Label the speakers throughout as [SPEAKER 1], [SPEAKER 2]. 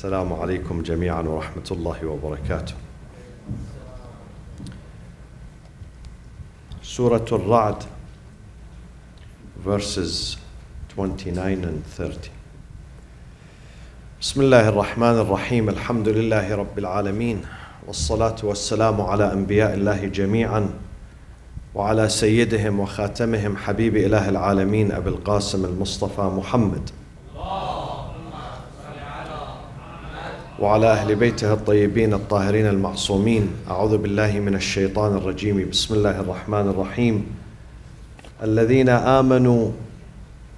[SPEAKER 1] السلام عليكم جميعا ورحمة الله وبركاته. Surat Al-Raad, verses 29 and 30. بسم الله الرحمن الرحيم. الحمد لله رب العالمين، والصلاة والسلام على أنبياء الله جميعا وعلى سيدهم وخاتمهم حبيب إله العالمين أبي القاسم المصطفى محمد وعلى أهل بيته الطيبين الطاهرين المعصومين. أعوذ بالله من الشيطان الرجيم. بسم الله الرحمن الرحيم. الذين آمنوا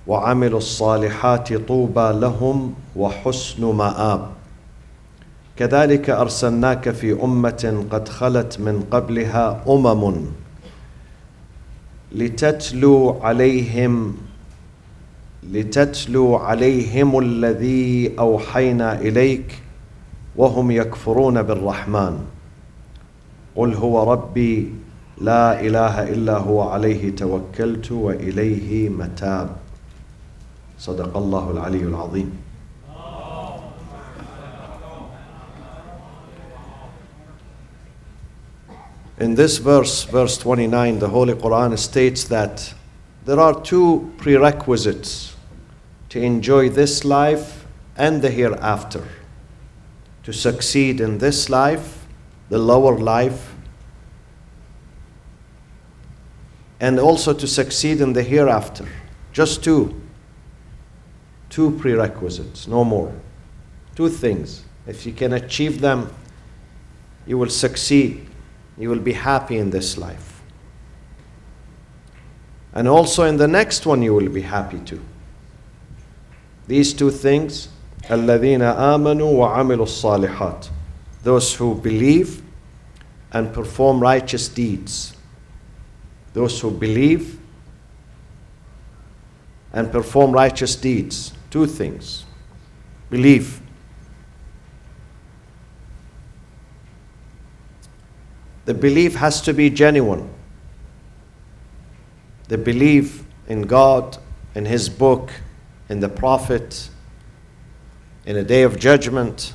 [SPEAKER 1] وعملوا الصالحات طوبى لهم وحسن مآب. كذلك أرسلناك في أمة قد خلت من قبلها أمم لتتلو عليهم الذي أوحينا إليك وهم يكفرون بالرحمن. قل هو ربي لا إله إلا هو عليه توكلت وإليه متاب. صدق الله العلي العظيم. In this verse 29, the Holy Quran states that there are two prerequisites to enjoy this life and the hereafter. To succeed in this life, the lower life, and also to succeed in the hereafter. Just two prerequisites, no more. Two things. If you can achieve them, you will succeed. You will be happy in this life. And also in the next one you will be happy too. These two things, الَّذِينَ آمَنُوا وَعَمِلُوا الصَّالِحَاتِ, those who believe and perform righteous deeds. Those who believe and perform righteous deeds. Two things. Believe. The belief has to be genuine. The belief in God, in His book, in the Prophet, in a day of judgment,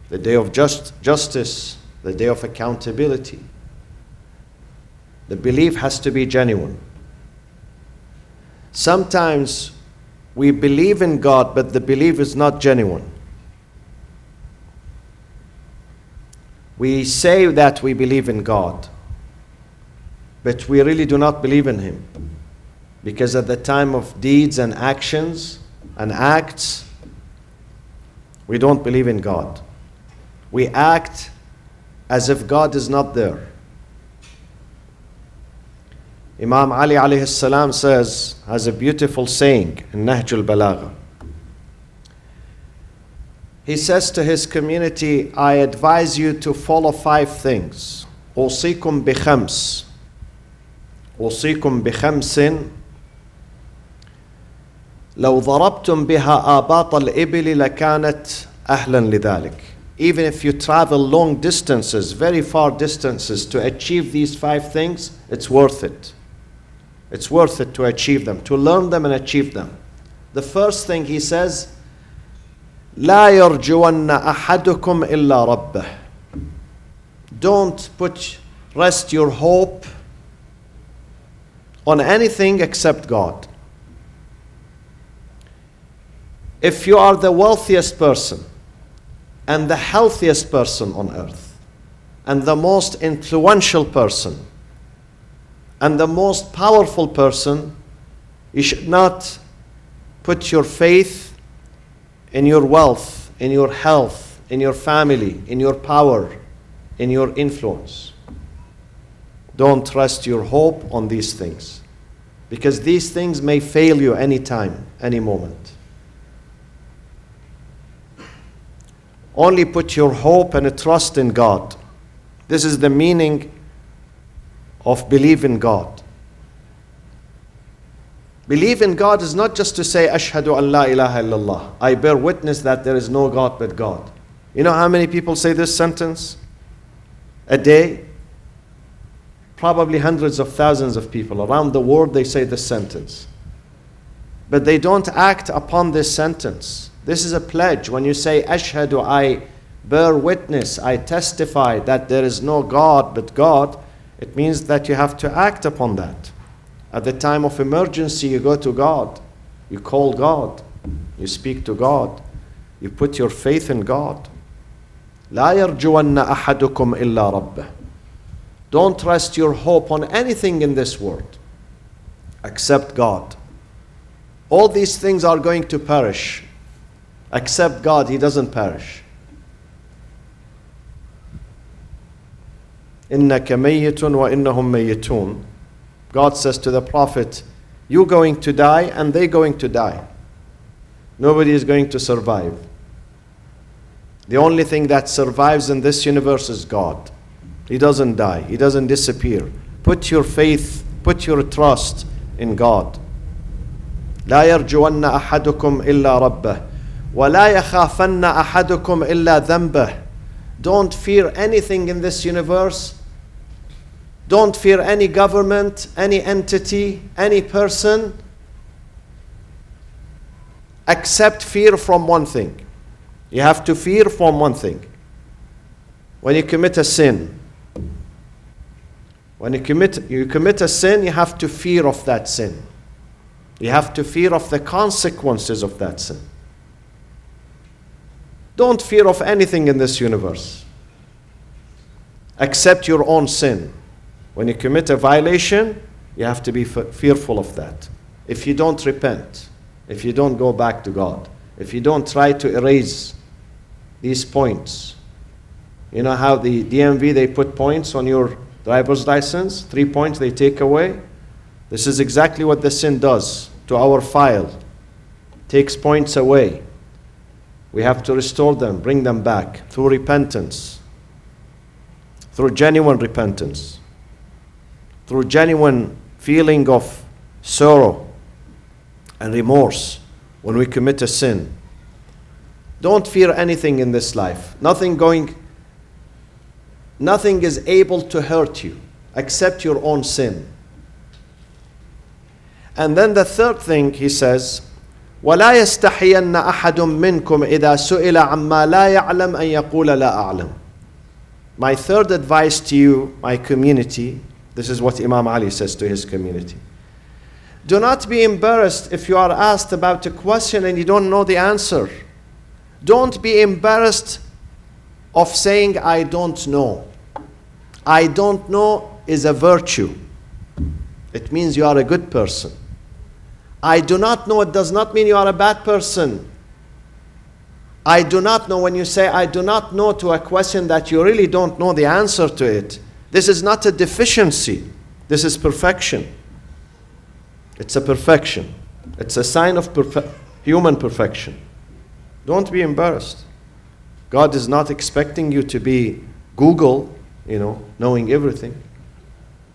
[SPEAKER 1] the day of justice, the day of accountability. The belief has to be genuine. Sometimes we believe in God, but the belief is not genuine. We say that we believe in God, but we really do not believe in Him. Because at the time of deeds and actions and acts, we don't believe in God. We act as if God is not there. Imam Ali alayhi salam has a beautiful saying in Nahj al-Balagha. He says to his community, I advise you to follow 5 things. أوصيكم بخمس. أوصيكم بخمس لو ضربتم بها آباط الإبل لكانت أهلا لذلك. Even if you travel long distances, very far distances, to achieve these 5 things, it's worth it. It's worth it to achieve them, to learn them and achieve them. The first thing he says, لا يرجون أحدكم إلا ربه. Don't rest your hope on anything except God. If you are the wealthiest person and the healthiest person on earth and the most influential person and the most powerful person, you should not put your faith in your wealth, in your health, in your family, in your power, in your influence. Don't rest your hope on these things, because these things may fail you any time, any moment. Only put your hope and trust in God. This is the meaning of believe in God. Believe in God is not just to say, Ashhadu an la ilaha illallah. I bear witness that there is no God but God. You know how many people say this sentence a day? Probably hundreds of thousands of people around the world, they say this sentence. But they don't act upon this sentence. This is a pledge. When you say, Ashhadu, I bear witness, I testify that there is no God but God, it means that you have to act upon that. At the time of emergency, you go to God. You call God. You speak to God. You put your faith in God. لا يرجون أحدكم إلا ربه. Don't rest your hope on anything in this world except God. All these things are going to perish. Except God, He doesn't perish. إِنَّكَ مَيِّتٌ وَإِنَّهُمْ مَيِّتُونَ. God says to the Prophet, you're going to die and they're going to die. Nobody is going to survive. The only thing that survives in this universe is God. He doesn't die. He doesn't disappear. Put your faith, put your trust in God. لا يرجون أحدكم إلا ربه ولا يخافن أحدكم إلا ذنبه. Don't fear anything in this universe. Don't fear any government, any entity, any person, except fear from one thing. You have to fear from one thing. When you commit a sin, when you commit a sin, you have to fear of that sin. You have to fear of the consequences of that sin. Don't fear of anything in this universe except your own sin. When you commit a violation, you have to be fearful of that. If you don't repent, if you don't go back to God, if you don't try to erase these points. You know how the DMV, they put points on your driver's license? 3 points they take away. This is exactly what the sin does to our file. Takes points away. We have to restore them, bring them back through repentance, through genuine repentance, through genuine feeling of sorrow and remorse when we commit a sin. Don't fear anything in this life. Nothing is able to hurt you except your own sin. And then the third thing he says, وَلَا يَسْتَحِيَنَّ أَحَدٌ مِّنْكُمْ إِذَا سُئِلَ عَمَّا لَا يَعْلَمْ أَن يَقُولَ لَا أَعْلَمْ. My third advice to you, my community, this is what Imam Ali says to his community. Do not be embarrassed if you are asked about a question and you don't know the answer. Don't be embarrassed of saying, I don't know. I don't know is a virtue. It means you are a good person. I do not know, it does not mean you are a bad person. I do not know, when you say I do not know to a question that you really don't know the answer to it, this is not a deficiency. This is perfection. It's a perfection. It's a sign of human perfection. Don't be embarrassed. God is not expecting you to be Google, knowing everything.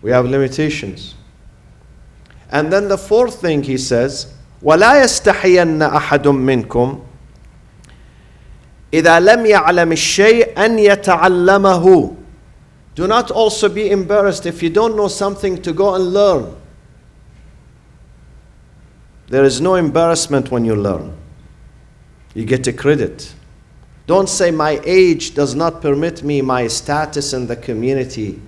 [SPEAKER 1] We have limitations. And then the fourth thing he says, وَلَا يَسْتَحِيَنَّ أَحَدٌ مِّنْكُمْ إِذَا لَمْ يَعْلَمِ الشَّيْء أَنْ يَتَعَلَّمَهُ. Do not also be embarrassed if you don't know something to go and learn. There is no embarrassment when you learn. You get a credit. Don't say my age does not permit me, my status in the community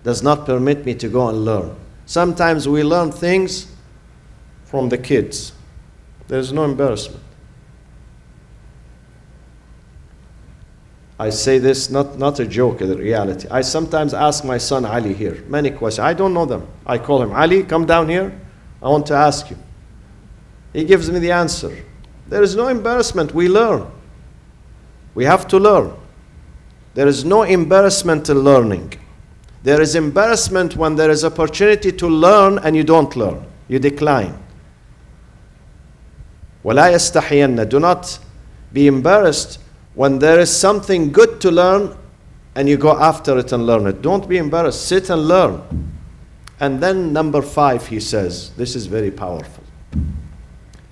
[SPEAKER 1] does not permit me to go and learn. Sometimes we learn things from the kids. There's no embarrassment. I say this not a joke, a reality. I sometimes ask my son Ali here many questions. I don't know them. I call him, Ali, come down here. I want to ask you. He gives me the answer. There is no embarrassment. We learn. We have to learn. There is no embarrassment in learning. There is embarrassment when there is opportunity to learn and you don't learn. You decline. وَلَا يَسْتَحِيَنَّ. Do not be embarrassed when there is something good to learn and you go after it and learn it. Don't be embarrassed. Sit and learn. And then number 5, he says, this is very powerful.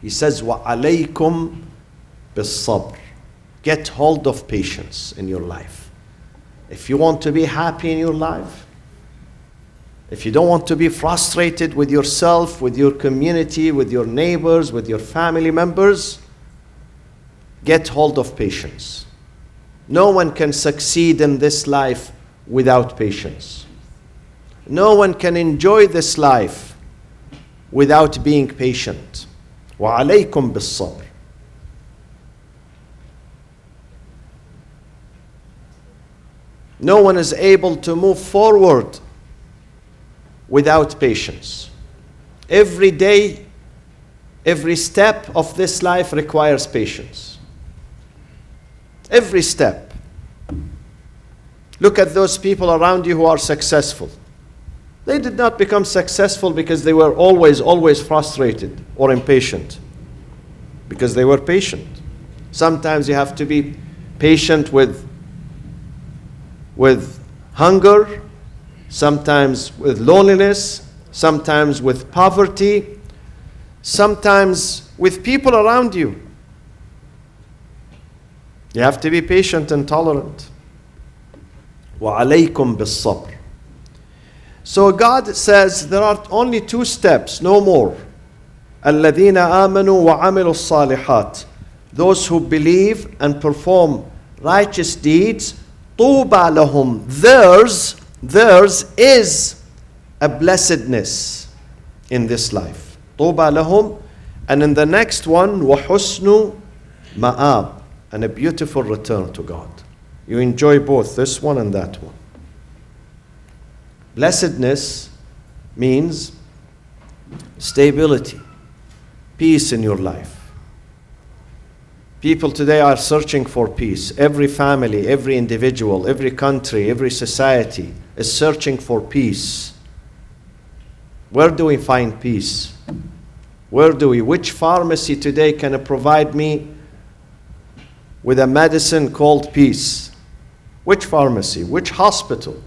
[SPEAKER 1] He says, وَعَلَيْكُمْ بِالصَّبْرِ. Get hold of patience in your life. If you want to be happy in your life, if you don't want to be frustrated with yourself, with your community, with your neighbors, with your family members, get hold of patience. No one can succeed in this life without patience. No one can enjoy this life without being patient. وَعَلَيْكُمْ بِالصَّبْرِ. No one is able to move forward without patience. Every day, every step of this life requires patience. Every step. Look at those people around you who are successful. They did not become successful because they were always frustrated or impatient. Because they were patient. Sometimes you have to be patient with hunger, sometimes with loneliness, sometimes with poverty, sometimes with people around you. You have to be patient and tolerant. وَعَلَيْكُمْ بِالصَّبْرِ. So God says there are only 2 steps, no more. الَّذِينَ آمَنُوا وَعَمِلُوا الصَّالِحَاتِ. Those who believe and perform righteous deeds, طُوبَى لَهُمْ. Theirs is a blessedness in this life. طُوبَى لَهُمْ. And in the next one, وَحُسْنُ مَآبٍ. And a beautiful return to God. You enjoy both, this one and that one. Blessedness means stability, peace in your life. People today are searching for peace. Every family, every individual, every country, every society is searching for peace. Where do we find peace? Which pharmacy today can provide me with a medicine called peace? Which pharmacy? Which hospital?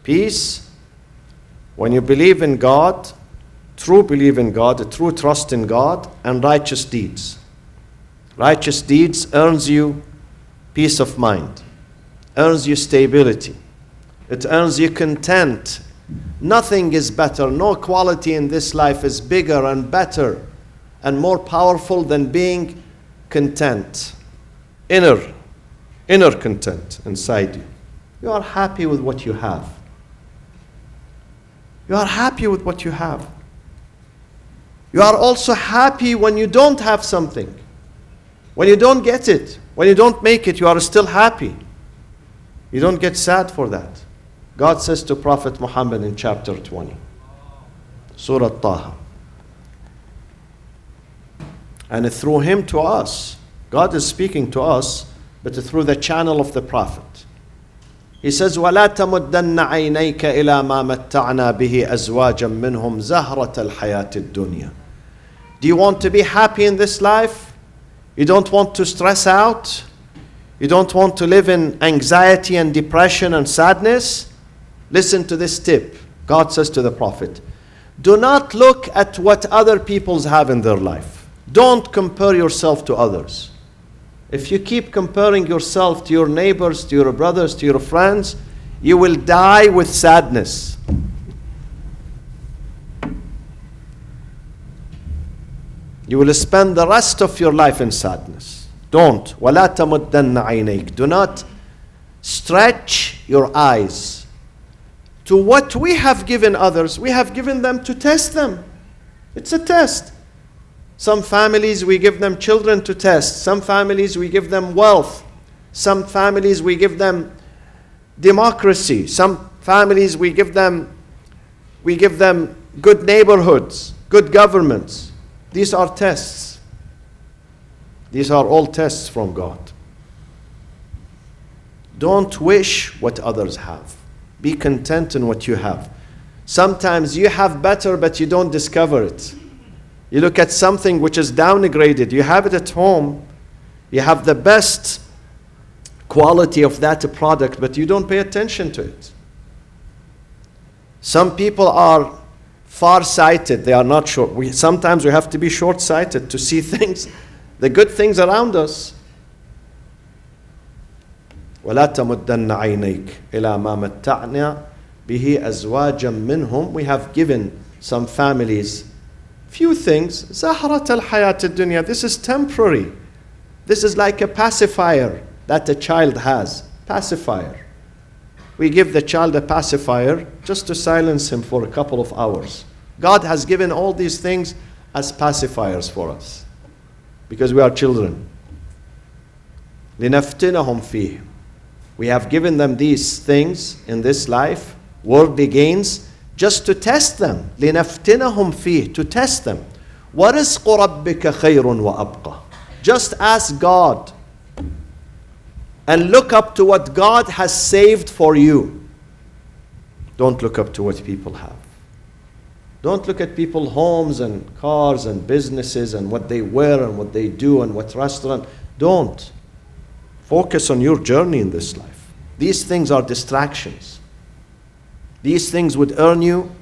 [SPEAKER 1] Peace, when you believe in God, true belief in God, a true trust in God, and righteous deeds. Righteous deeds earns you peace of mind, earns you stability, it earns you content. Nothing is better, no quality in this life is bigger and better and more powerful than being content. Inner content inside you. You are happy with what you have. You are happy with what you have. You are also happy when you don't have something. When you don't get it, when you don't make it, you are still happy. You don't get sad for that. God says to Prophet Muhammad in chapter 20, Surat Taha. And through him to us, God is speaking to us, but through the channel of the Prophet. He says, وَلَا تَمُدَّنَّ عَيْنَيْكَ إِلَى مَا مَتَّعْنَا بِهِ أَزْوَاجًا مِّنْهُمْ زَهْرَةَ الْحَيَاةِ الدُّنْيَا. Do you want to be happy in this life? You don't want to stress out? You don't want to live in anxiety and depression and sadness? Listen to this tip. God says to the Prophet, do not look at what other people have in their life. Don't compare yourself to others. If you keep comparing yourself to your neighbors, to your brothers, to your friends, you will die with sadness. You will spend the rest of your life in sadness. Don't. وَلَا تَمُدَّنَّ عَيْنَيْكَ. Do not stretch your eyes to what we have given others. We have given them to test them. It's a test. Some families, we give them children to test. Some families, we give them wealth. Some families, we give them democracy. Some families, we give them good neighborhoods, good governments. These are tests. These are all tests from God. Don't wish what others have. Be content in what you have. Sometimes you have better, but you don't discover it. You look at something which is downgraded. You have it at home. You have the best quality of that product, but you don't pay attention to it. Some people are far-sighted. They are not short. Sometimes we have to be short-sighted to see things, the good things around us. وَلَا تَمُدَّنَّ عَيْنَيْكَ إِلَى مَا مَتَّعْنَا بِهِ أَزْوَاجًا مِّنْهُمْ. We have given some families Few things. Zaharat al-hayat al-dunya. This is temporary. This is like a pacifier that a child has. Pacifier. We give the child a pacifier just to silence him for a couple of hours. God has given all these things as pacifiers for us because we are children. لِنَفْتِنَهُمْ فِيهِ. We have given them these things in this life, worldly gains, just to test them. لِنَفْتِنَهُمْ فِيهِ. To test them. وَرِزْقُ رَبِّكَ خَيْرٌ وَأَبْقَى. Just ask God and look up to what God has saved for you. Don't look up to what people have. Don't look at people's homes and cars and businesses and what they wear and what they do and what restaurant. Don't. Focus on your journey in this life. These things are distractions. These things would earn you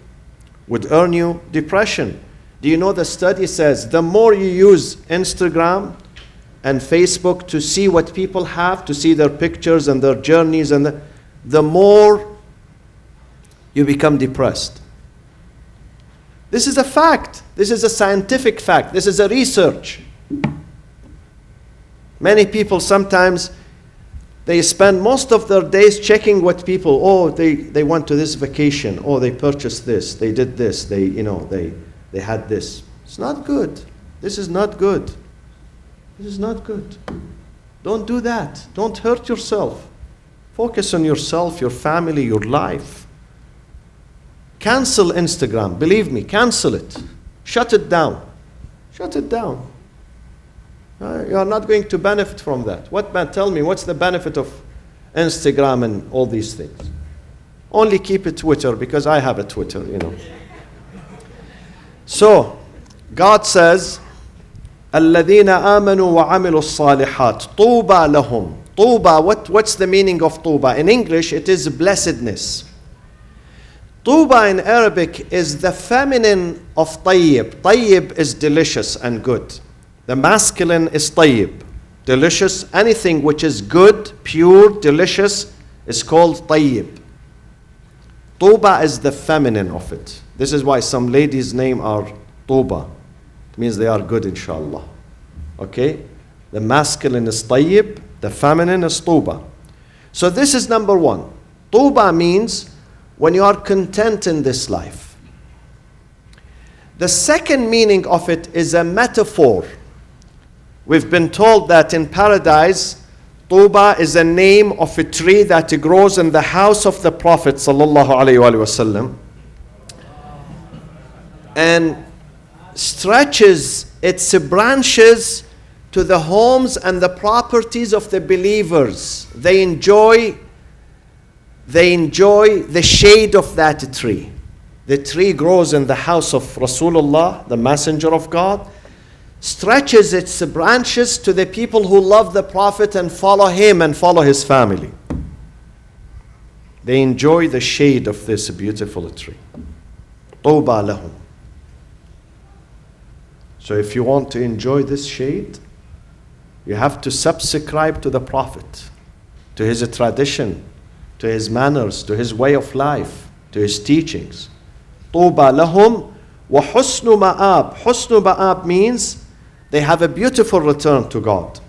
[SPEAKER 1] depression. Do you know the study says the more you use Instagram and Facebook to see what people have, to see their pictures and their journeys, and the more you become depressed. This is a fact. This is a scientific fact. This is a research. Many people sometimes, they spend most of their days checking what people, they went to this vacation, they purchased this, they did this, they had this. It's not good. This is not good. This is not good. Don't do that. Don't hurt yourself. Focus on yourself, your family, your life. Cancel Instagram. Believe me, cancel it. Shut it down. Shut it down. You are not going to benefit from that. Tell me, what's the benefit of Instagram and all these things? Only keep it Twitter, because I have a Twitter, So, God says, الَّذِينَ آمَنُوا وَعَمِلُوا الصَّالِحَاتِ طُوبَى لَهُمْ. Tuba, what's the meaning of Tuba? In English, it is blessedness. Tuba in Arabic is the feminine of tayyib. Tayyib is delicious and good. The masculine is tayyib, delicious. Anything which is good, pure, delicious is called tayyib. Tuba is the feminine of it. This is why some ladies' name are Tuba. It means they are good, inshallah. Okay? The masculine is tayyib, the feminine is Tuba. So this is number one. Tuba means when you are content in this life. The second meaning of it is a metaphor. We've been told that in paradise, Tuba is a name of a tree that grows in the house of the Prophet sallallahu alaihi wasallam, and stretches its branches to the homes and the properties of the believers. They enjoy the shade of that tree. The tree grows in the house of Rasulullah, the messenger of God, stretches its branches to the people who love the Prophet and follow him and follow his family. They enjoy the shade of this beautiful tree. Tuba lahum. So if you want to enjoy this shade, you have to subscribe to the Prophet, to his tradition, to his manners, to his way of life, to his teachings. Tuba lahum wa husnu ma'ab. Husnu ma'ab means they have a beautiful return to God.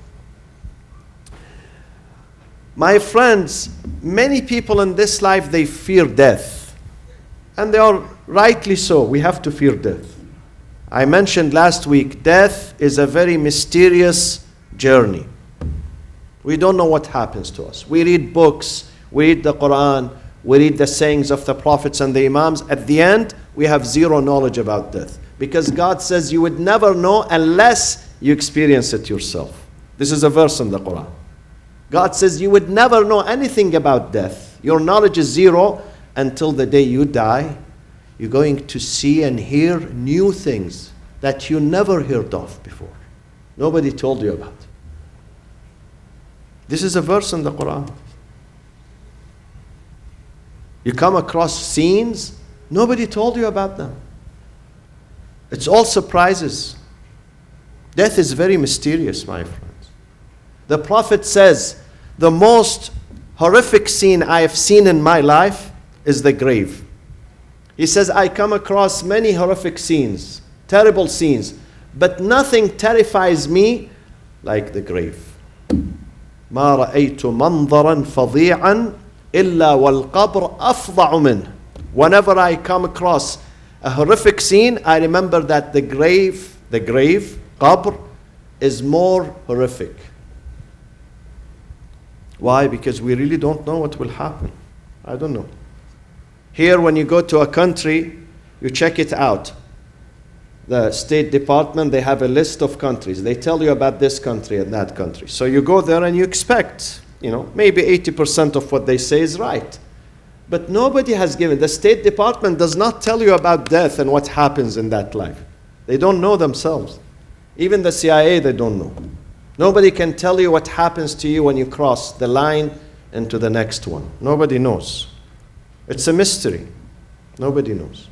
[SPEAKER 1] My friends, many people in this life, they fear death. And they are rightly so. We have to fear death. I mentioned last week, death is a very mysterious journey. We don't know what happens to us. We read books, we read the Quran, we read the sayings of the prophets and the imams. At the end, we have zero knowledge about death. Because God says you would never know unless you experience it yourself. This is a verse in the Quran. God says you would never know anything about death. Your knowledge is zero until the day you die. You're going to see and hear new things that you never heard of before. Nobody told you about. This is a verse in the Quran. You come across scenes, nobody told you about them. It's all surprises. Death is very mysterious, my friends. The Prophet says, the most horrific scene I have seen in my life is the grave. He says, I come across many horrific scenes. terrible scenes. But nothing terrifies me like the grave. ما رأيت منظرا فظيعا إلا والقبر أفظع منه. Whenever I come across a horrific scene, I remember that the grave, qabr, is more horrific. Why? Because we really don't know what will happen. I don't know. Here, when you go to a country, you check it out. The State Department, they have a list of countries. They tell you about this country and that country. So you go there and you expect, maybe 80% of what they say is right. But nobody has given. The State Department does not tell you about death and what happens in that life. They don't know themselves. Even the CIA, they don't know. Nobody can tell you what happens to you when you cross the line into the next one. Nobody knows. It's a mystery. Nobody knows.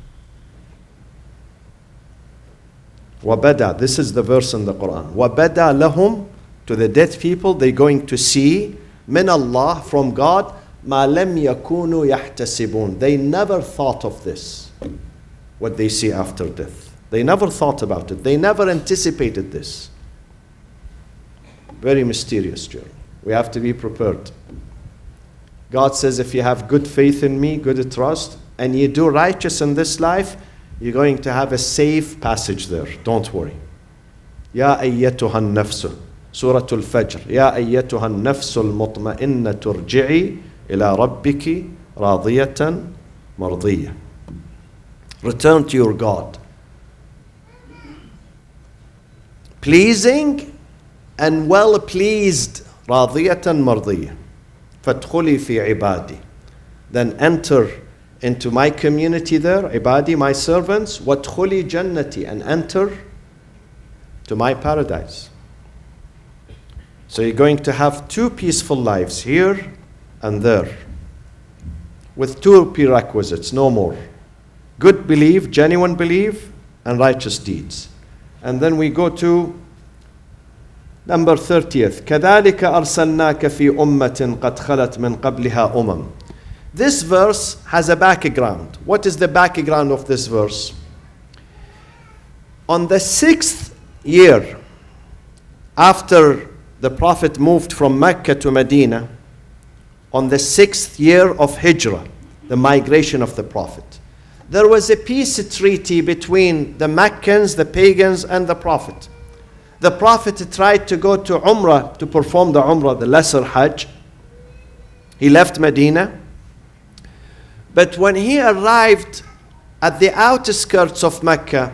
[SPEAKER 1] وَبَدَى, this is the verse in the Quran. وَبَدَى لَهُمْ, to the dead people, they're going to see مِنَ اللَّهِ, from God, مَا لَمْ يَكُونُوا يَحْتَسِبُونَ. They never thought of this, what they see after death. They never thought about it. They never anticipated this. Very mysterious journey. We have to be prepared. God says, if you have good faith in me, good trust, and you do righteous in this life, you're going to have a safe passage there. Don't worry. يا أيتها النفس, سورة الفجر. يا أيتها النفس المطمئنة ارجعي إلى ربك راضية مرضية. Return to your God, pleasing and well pleased. راضية مرضية. فادخلي في عبادي. Then enter into my community there, ibadi, my servants, وَادْخُلِي جَنَّتِي, and enter to my paradise. So you're going to have two peaceful lives, here and there, with two prerequisites, no more. Good belief, genuine belief, and righteous deeds. And then we go to number 30th. كَذَلِكَ أَرْسَلْنَاكَ فِي أُمَّةٍ قَدْ خَلَتْ مِنْ قَبْلِهَا أُمَمٍ. This verse has a background. What is the background of this verse? On the 6th year after the Prophet moved from Mecca to Medina, on the 6th year of Hijrah, the migration of the Prophet, there was a peace treaty between the Meccans, the pagans, and the Prophet. The Prophet tried to go to Umrah, to perform the Umrah, the lesser Hajj. He left Medina. But when he arrived at the outskirts of Mecca,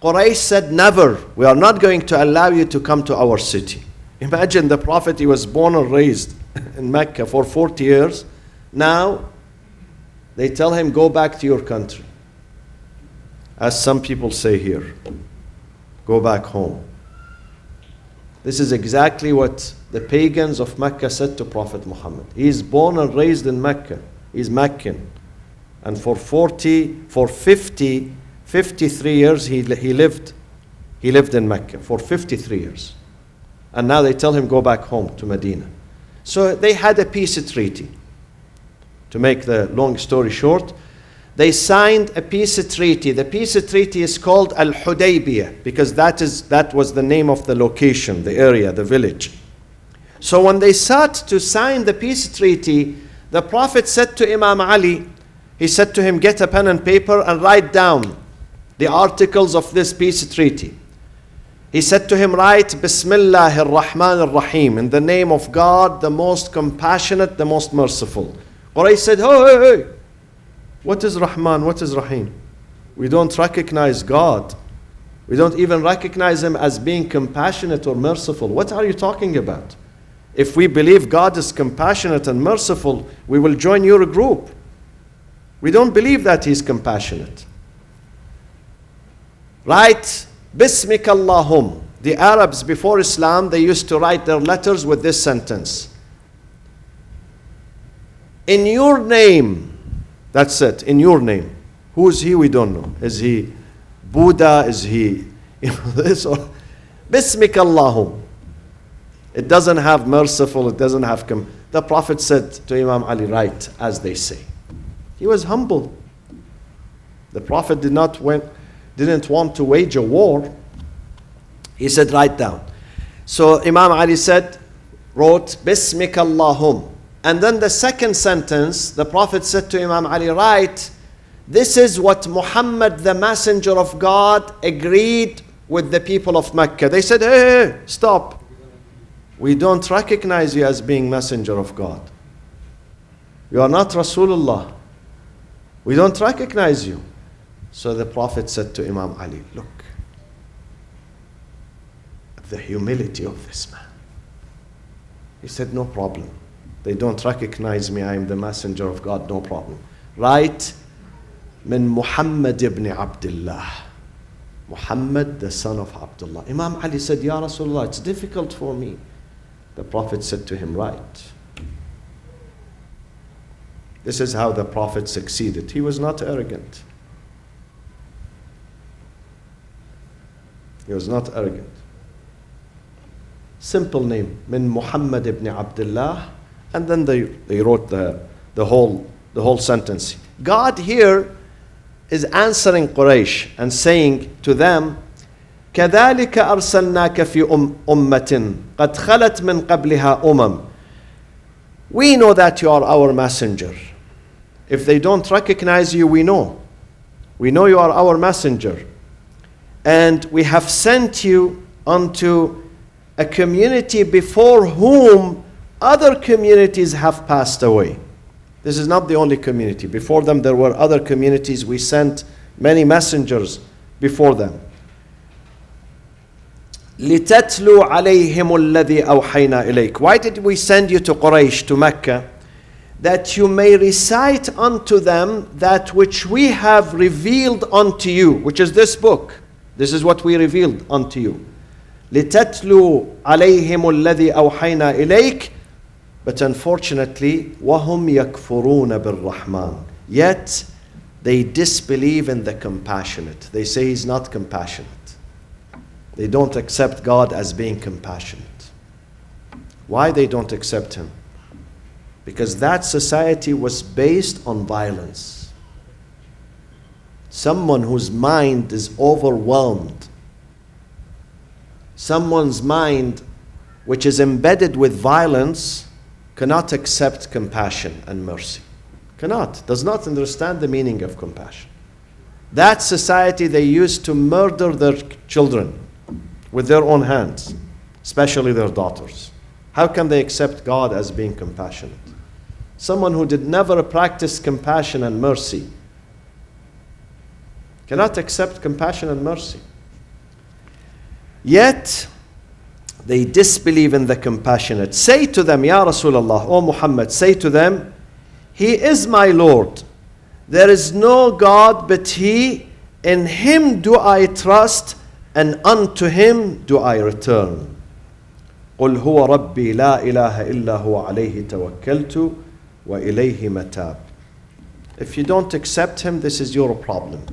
[SPEAKER 1] Quraysh said, never, we are not going to allow you to come to our city. Imagine the Prophet, he was born and raised in Mecca for 40 years. Now, they tell him, go back to your country. As some people say here, go back home. This is exactly what the pagans of Mecca said to Prophet Muhammad. He is born and raised in Mecca. He's Meccan. And for 53 years he lived in Mecca, for 53 years. And now they tell him, go back home to Medina. So they had a peace treaty. To make the long story short, they signed a peace treaty. The peace treaty is called Al-Hudaybiyah, because that was the name of the location, the area, the village. So when they sought to sign the peace treaty, the Prophet said to Imam Ali, he said to him, get a pen and paper and write down the articles of this peace treaty. He said to him, write Bismillahir Rahmanir Rahim, in the name of God, the most compassionate, the most merciful. Quraysh said, hey, what is Rahman, what is Rahim? We don't recognize God. We don't even recognize him as being compassionate or merciful. What are you talking about? If we believe God is compassionate and merciful, we will join your group. We don't believe that he's compassionate. Write Bismika Allahum. The Arabs before Islam, they used to write their letters with this sentence. In your name. That's it, in your name. Who is he? We don't know. Is he Buddha? Is he this? Or Bismika Allahum. It doesn't have merciful, it doesn't have the Prophet said to Imam Ali, write as they say. He was humble. The Prophet did not didn't want to wage a war, he said, write down. So Imam Ali wrote, Bismika Allahum. And then the second sentence, the Prophet said to Imam Ali, write, this is what Muhammad, the messenger of God, agreed with the people of Mecca. They said, hey, stop. We don't recognize you as being messenger of God. You are not Rasulullah. We don't recognize you. So the Prophet said to Imam Ali, look, the humility of this man. He said, no problem. They don't recognize me. I am the messenger of God. No problem. Write, min Muhammad ibn Abdullah. Muhammad, the son of Abdullah. Imam Ali said, Ya Rasulullah, it's difficult for me. The Prophet said to him, write. This is how the Prophet succeeded. He was not arrogant. He was not arrogant. Simple name, min Muhammad ibn Abdullah, and then they wrote the whole sentence. God here is answering Quraysh and saying to them, كذلك أرسلناك في أمة قد خلت من قبلها We know that you are our messenger. If they don't recognize you, we know. We know you are our messenger. And we have sent you unto a community before whom other communities have passed away. This is not the only community. Before them there were other communities. We sent many messengers before them. لِتَتْلُوا عَلَيْهِمُ الَّذِي أَوْحَيْنَا إِلَيْكَ. Why did we send you to Quraysh, to Mecca? That you may recite unto them that which we have revealed unto you, which is this book. This is what we revealed unto you. لِتَتْلُوا عَلَيْهِمُ الَّذِي أَوْحَيْنَا إِلَيْكَ. But unfortunately, وَهُمْ يَكْفُرُونَ بِالرَّحْمَنِ. Yet, they disbelieve in the compassionate. They say he's not compassionate. They don't accept God as being compassionate. Why they don't accept him? Because that society was based on violence. Someone whose mind is overwhelmed, someone's mind which is embedded with violence, cannot accept compassion and mercy. Cannot, does not understand the meaning of compassion. That society, they used to murder their children with their own hands, especially their daughters. How can they accept God as being compassionate? Someone who did never practice compassion and mercy cannot accept compassion and mercy. Yet, they disbelieve in the compassionate. Say to them, Ya Rasulullah, O Muhammad, say to them, He is my Lord. There is no God but He. In Him do I trust, and unto Him do I return. قُلْ هُوَ رَبِّي لَا إِلَهَ إِلَّا هُوَ عَلَيْهِ تَوَكَّلْتُ وَإِلَيْهِ مَتَابِ. If you don't accept Him, this is your problem.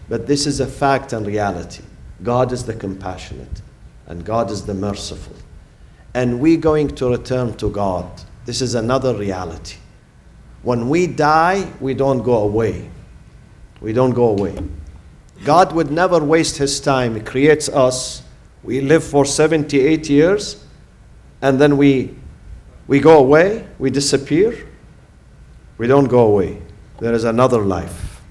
[SPEAKER 1] But this is a fact and reality. God is the compassionate, and God is the merciful. And we going to return to God. This is another reality. When we die, we don't go away. We don't go away. God would never waste His time. He creates us. We live for 78 years, and then we go away, we disappear. We don't go away. There is another life.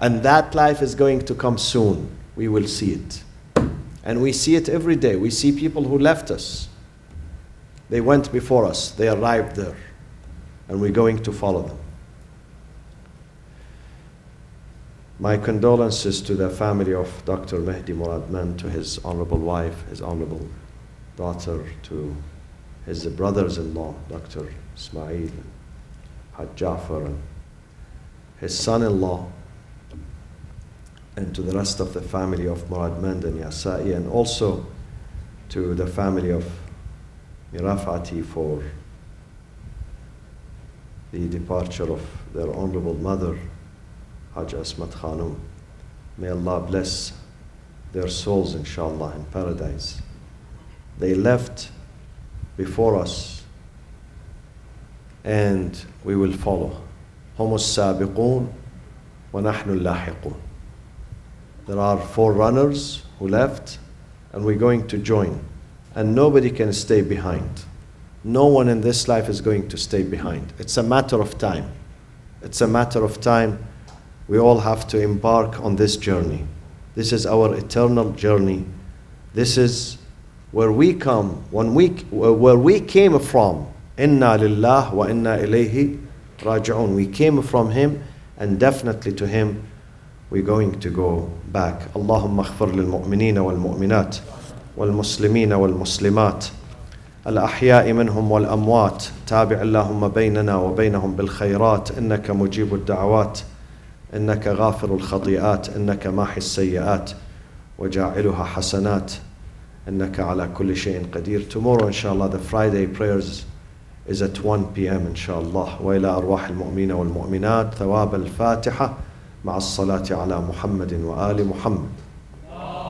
[SPEAKER 1] And that life is going to come soon. We will see it. And we see it every day. We see people who left us. They went before us. They arrived there. And we're going to follow them. My condolences to the family of Dr. Mehdi Muradman, to his honorable wife, his honorable daughter, to his brothers-in-law, Dr. Ismail, Haj Jafar, and his son-in-law, and to the rest of the family of Muradman and Yasai, and also to the family of Mirafati for the departure of their honorable mother, Haj Asmat Khanum. May Allah bless their souls, inshallah, in paradise. They left before us, and we will follow. هم السابقون ونحن اللاحقون. There are forerunners who left, and we're going to join. And nobody can stay behind. No one in this life is going to stay behind. It's a matter of time. It's a matter of time. We all have to embark on this journey. This is our eternal journey. This is where we come, where we came from. Inna lillah wa inna ilayhi raji'un. We came from Him, and definitely to Him we're going to go back. Allahumma aghfir lil mu'minina wal mu'minat wal muslimina wal muslimat الأحياء منهم والأموات تابع اللهم بيننا وبينهم بالخيرات إنك مجيب الدعوات إنك غافر الخطيئات إنك ماحي السيئات وجاعلها حسنات إنك على كل شيء قدير. Tomorrow inshallah the Friday prayers is at 1 p.m. inshallah. وإلى أرواح المؤمنين والمؤمنات ثواب الفاتحة مع الصلاة على محمد وآل محمد.